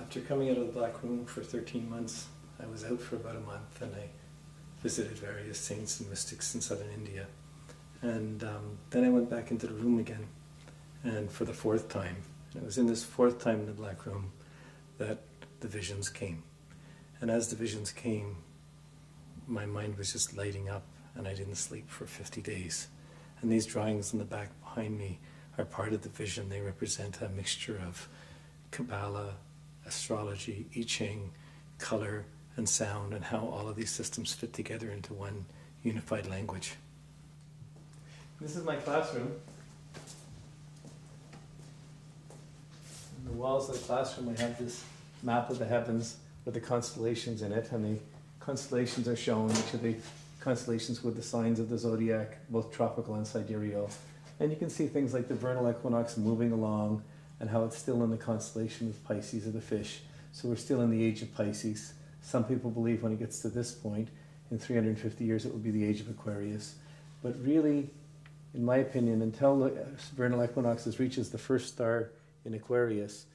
After coming out of the Black Room for 13 months, I was out for about a month and I visited various saints and mystics in southern India. And then I went back into the room again, and for the fourth time. And it was in this fourth time in the Black Room that the visions came. And as the visions came, my mind was just lighting up, and I didn't sleep for 50 days. And these drawings in the back behind me are part of the vision. They represent a mixture of Kabbalah, astrology, I Ching, color, and sound, and how all of these systems fit together into one unified language. This is my classroom. On the walls of the classroom I have this map of the heavens with the constellations in it, and the constellations are shown, each of the constellations with the signs of the zodiac, both tropical and sidereal. And you can see things like the vernal equinox moving along, and how it's still in the constellation of Pisces, or the fish. So we're still in the age of Pisces. Some people believe when it gets to this point, in 350 years, it will be the age of Aquarius. But really, in my opinion, until the vernal equinox reaches the first star in Aquarius,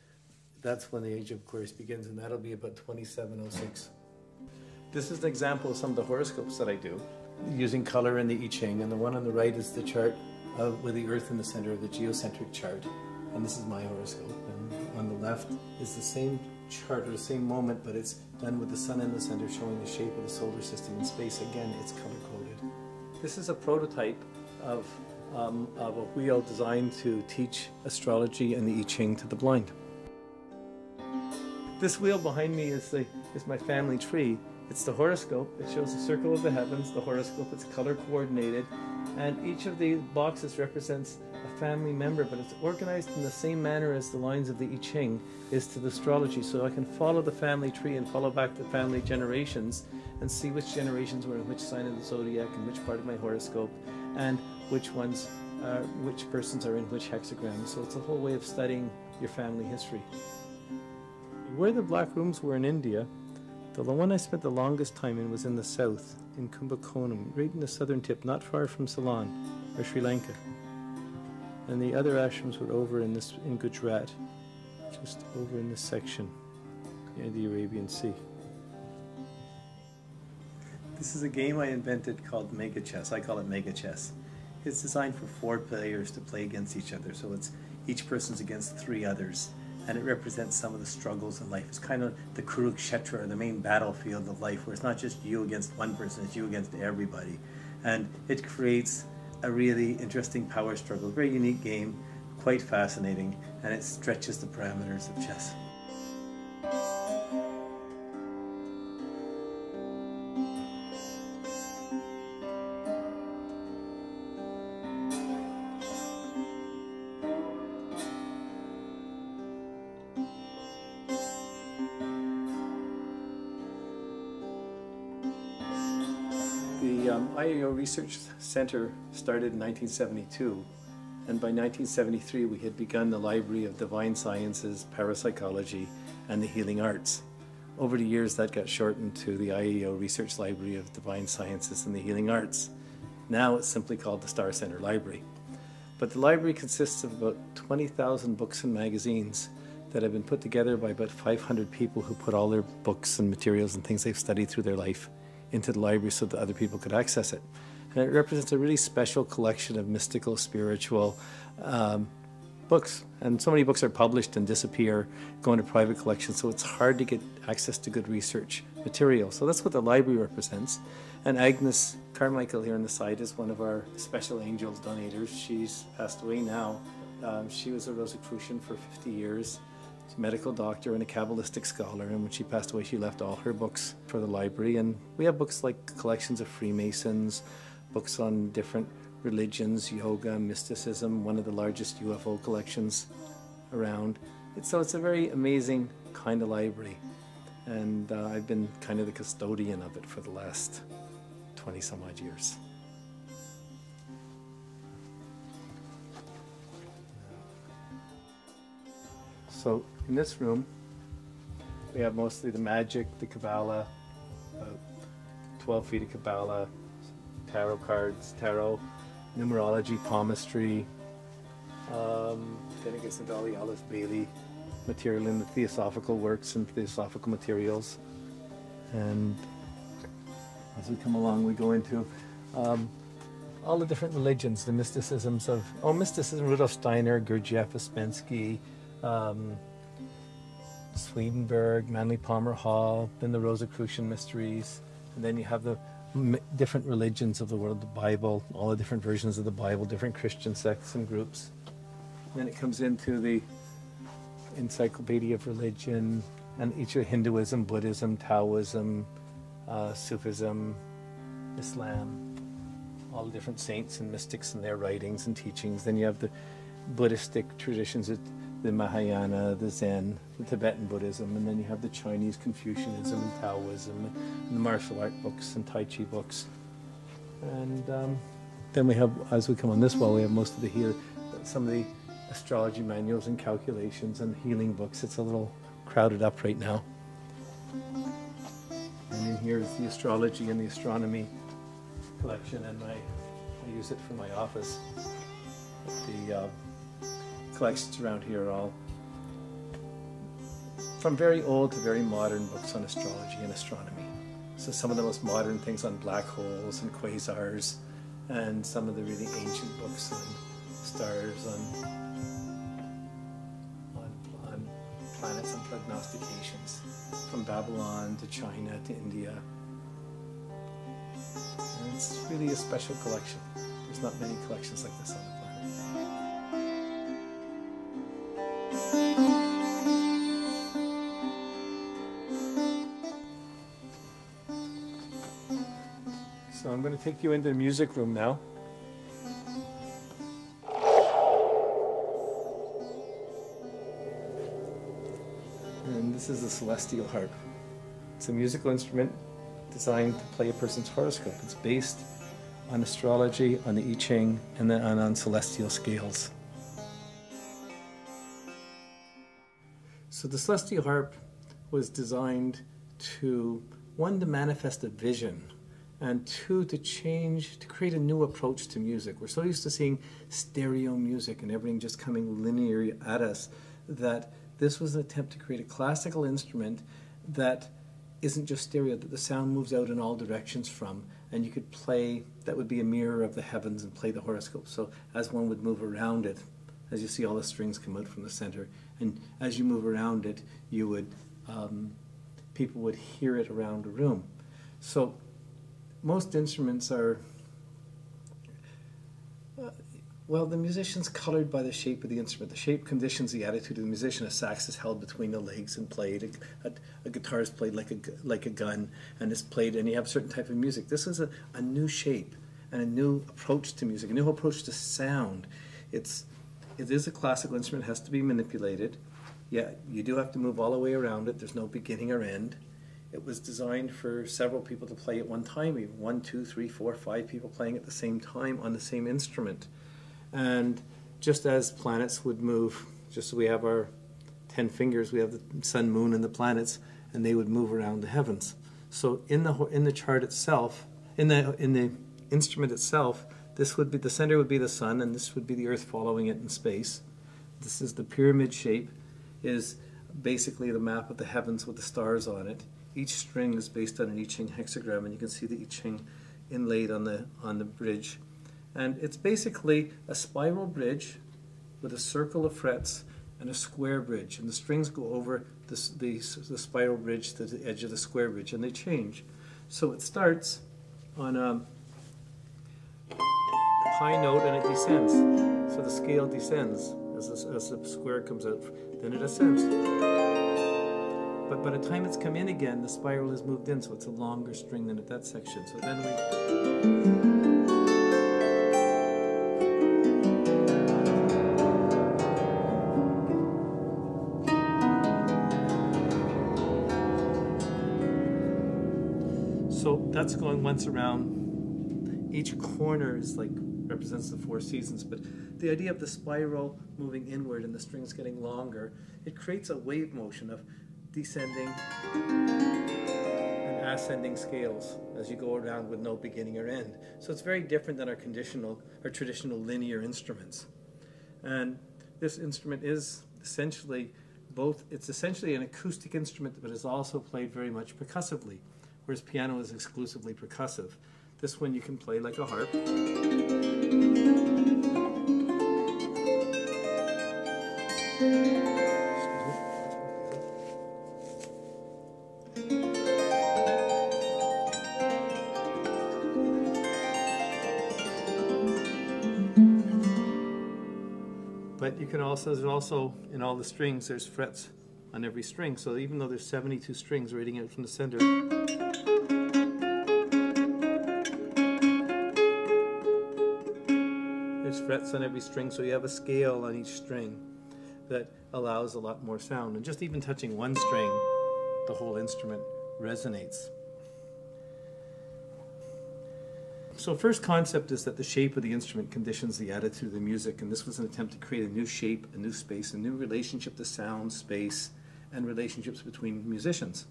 that's when the age of Aquarius begins, and that'll be about 2706. This is an example of some of the horoscopes that I do, using color in the I Ching, and the one on the right is the chart with the Earth in the center of the geocentric chart, and this is my horoscope. And on the left is the same chart, or the same moment, but it's done with the sun in the center, showing the shape of the solar system in space. Again, it's color-coded. This is a prototype of a wheel designed to teach astrology and the I Ching to the blind. This wheel behind me is my family tree. It's the horoscope. It shows the circle of the heavens, the horoscope. It's color coordinated, and each of the boxes represents a family member, but it's organized in the same manner as the lines of the I Ching is to the astrology. So I can follow the family tree and follow back the family generations and see which generations were in which sign of the zodiac and which part of my horoscope, and which persons are in which hexagram. So it's a whole way of studying your family history. Where the Black Rooms were in India, the one I spent the longest time in was in the south, in Kumbakonam, right in the southern tip, not far from Ceylon or Sri Lanka. And the other ashrams were over in Gujarat, just over in this section near the Arabian Sea. This is a game I invented called Mega Chess. I call it Mega Chess. It's designed for 4 players to play against each other, so it's each person's against 3 others. And it represents some of the struggles in life. It's kind of the Kurukshetra, or the main battlefield of life, where it's not just you against one person, it's you against everybody. And it creates a really interesting power struggle, very unique game, quite fascinating, and it stretches the parameters of chess. The IAO Research Center started in 1972, and by 1973 we had begun the Library of Divine Sciences, Parapsychology, and the Healing Arts. Over the years that got shortened to the IAO Research Library of Divine Sciences and the Healing Arts. Now it's simply called the Star Center Library. But the library consists of about 20,000 books and magazines that have been put together by about 500 people who put all their books and materials and things they've studied through their life into the library so that other people could access it. And it represents a really special collection of mystical, spiritual books. And so many books are published and disappear, go into private collections, so it's hard to get access to good research material. So that's what the library represents. And Agnes Carmichael here on the side is one of our special angels donators. She's passed away now. She was a Rosicrucian for 50 years. She's a medical doctor and a Kabbalistic scholar, and when she passed away she left all her books for the library. And we have books like collections of Freemasons, books on different religions, yoga, mysticism, one of the largest UFO collections around. So it's a very amazing kind of library, and I've been kind of the custodian of it for the last 20 some odd years. So in this room we have mostly the magic, the Kabbalah, 12 feet of Kabbalah, tarot cards, tarot, numerology, palmistry, then it gets into all the Aleph Bailey material in the theosophical works and theosophical materials. And as we come along, we go into all the different religions, the mysticisms of, mysticism, Rudolf Steiner, Gurdjieff, Ouspensky, Swedenborg, Manly Palmer Hall, then the Rosicrucian mysteries, and then you have the different religions of the world, the Bible, all the different versions of the Bible, different Christian sects and groups. And then it comes into the encyclopedia of religion, and each of Hinduism, Buddhism, Taoism, Sufism, Islam, all the different saints and mystics and their writings and teachings. Then you have the Buddhistic traditions, the Mahayana, the Zen, the Tibetan Buddhism, and then you have the Chinese Confucianism, Taoism, and the martial art books and Tai Chi books. And then we have, as we come on this wall, we have most of some of the astrology manuals and calculations and healing books. It's a little crowded up right now. And in here is the astrology and the astronomy collection, and I use it for my office. The collections around here are all from very old to very modern books on astrology and astronomy. So some of the most modern things on black holes and quasars, and some of the really ancient books on stars, on planets and prognostications, from Babylon to China to India. And it's really a special collection. There's not many collections like this on the planet. So I'm going to take you into the music room now. And this is a celestial harp. It's a musical instrument designed to play a person's horoscope. It's based on astrology, on the I Ching, and on celestial scales. So the celestial harp was designed to, one, to manifest a vision, and two, to create a new approach to music. We're so used to seeing stereo music and everything just coming linear at us, that this was an attempt to create a classical instrument that isn't just stereo, that the sound moves out in all directions from, and you could play, that would be a mirror of the heavens and play the horoscope. So as one would move around it, as you see all the strings come out from the center, and as you move around it, you would, people would hear it around a room. So most instruments are, well, the musician's colored by the shape of the instrument. The shape conditions the attitude of the musician. A sax is held between the legs and played. A guitar is played like a gun and is played, and you have a certain type of music. This is a new shape and a new approach to music, a new approach to sound. It is a classical instrument. It has to be manipulated. Yeah, you do have to move all the way around it. There's no beginning or end. It was designed for several people to play at one time, even 1, 2, 3, 4, 5 people playing at the same time on the same instrument. And just as planets would move, just so we have our 10 fingers, we have the sun, moon, and the planets, and they would move around the heavens. So in the chart itself, in the instrument itself, this would be, the center would be the sun, and this would be the earth following it in space. This is the pyramid shape, is basically the map of the heavens with the stars on it. Each string is based on an I Ching hexagram, and you can see the I Ching inlaid on the bridge. And it's basically a spiral bridge with a circle of frets and a square bridge. And the strings go over the spiral bridge to the edge of the square bridge, and they change. So it starts on a high note and it descends. So the scale descends as the square comes out. Then it ascends. But by the time it's come in again, the spiral has moved in, so it's a longer string than at that section. So then we... So that's going once around. Each corner is represents the 4 seasons, but the idea of the spiral moving inward and the strings getting longer, it creates a wave motion of descending and ascending scales as you go around with no beginning or end. So it's very different than our traditional linear instruments. And this instrument is essentially it's essentially an acoustic instrument, but is also played very much percussively, whereas piano is exclusively percussive. This one you can play like a harp. But you can also, there's also, in all the strings, there's frets on every string. So even though there's 72 strings radiating out from the center, there's frets on every string, so you have a scale on each string that allows a lot more sound. And just even touching one string, the whole instrument resonates. So first concept is that the shape of the instrument conditions the attitude of the music, and this was an attempt to create a new shape, a new space, a new relationship to sound, space, and relationships between musicians.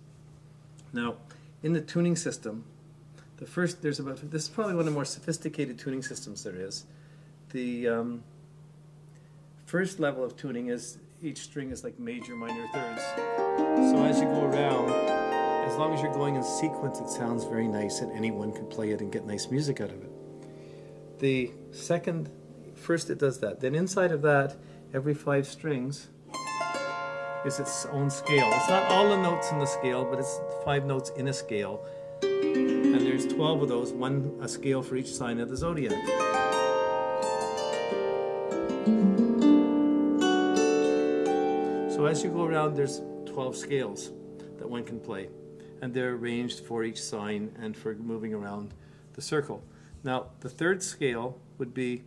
Now, in the tuning system, this is probably one of the more sophisticated tuning systems there is. The first level of tuning is each string is like major, minor, thirds. So as you go around, as long as you're going in sequence, it sounds very nice, and anyone can play it and get nice music out of it. First it does that. Then inside of that, every 5 strings is its own scale. It's not all the notes in the scale, but it's 5 notes in a scale. And there's 12 of those, a scale for each sign of the zodiac. So as you go around, there's 12 scales that one can play. And they're arranged for each sign and for moving around the circle. Now, the third scale would be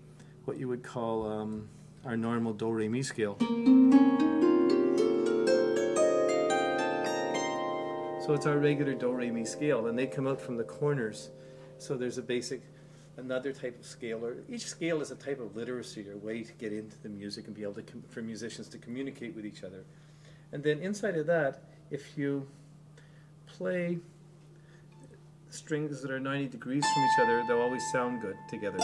what you would call our normal do, re, mi scale. So it's our regular do, re, mi scale, and they come out from the corners. So there's another type of scale, or each scale is a type of literacy or way to get into the music and be able to, for musicians to communicate with each other. And then inside of that, if you play strings that are 90 degrees from each other, they'll always sound good together.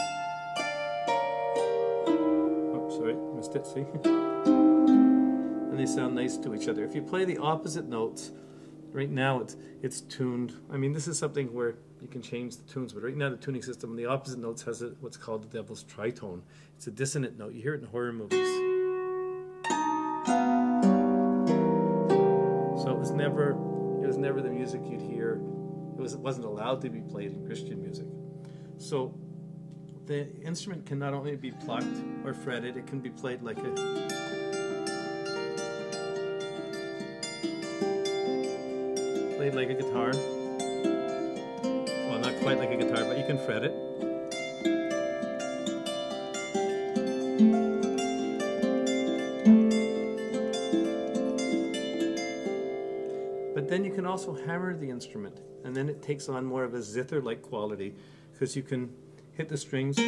Oh, sorry, missed it, see? And they sound nice to each other. If you play the opposite notes, right now it's tuned. I mean, this is something where you can change the tunes, but right now the tuning system on the opposite notes has what's called the devil's tritone. It's a dissonant note. You hear it in horror movies. So it was never the music you'd hear. It wasn't allowed to be played in Christian music. So the instrument can not only be plucked or fretted, it can be played like a guitar. Well, not quite like a guitar, but you can fret it. But then you can also hammer the instrument, and then it takes on more of a zither-like quality, because you can hit the strings.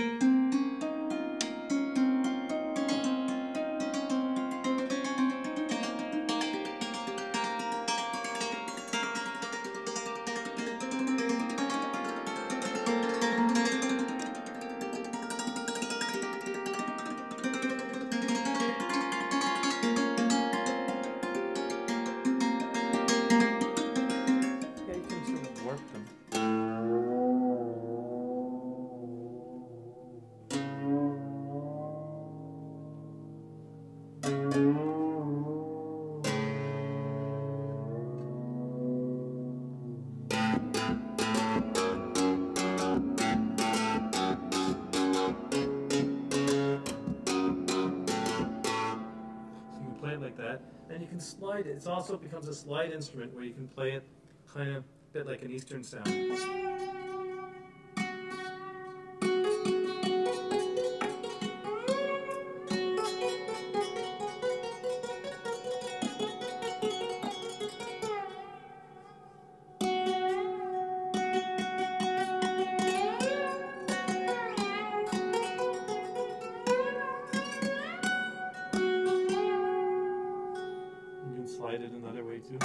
And you can slide it. It also becomes a slide instrument where you can play it kind of a bit like an Eastern sound. Slide it another way too.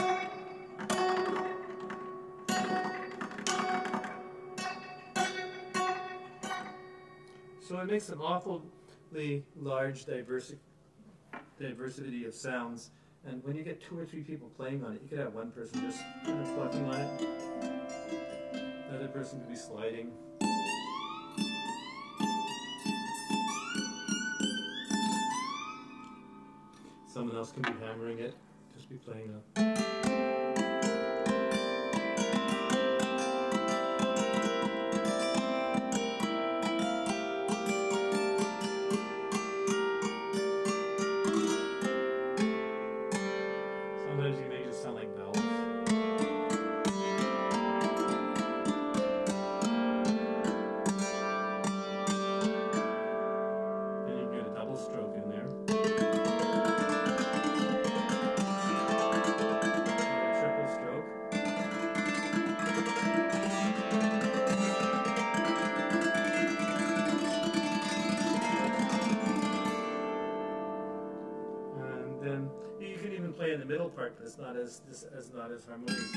So it makes an awfully large diversity of sounds, And when you get 2 or 3 people playing on it, you could have one person just kind of plucking on it. The other person could be sliding. Someone else can be hammering it, just be playing a... Sometimes you may just sound like bells. Then you can get a double stroke in there. A triple stroke. And then you can even play in the middle part, but it's not as harmonious.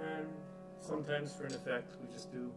And sometimes for an effect we just do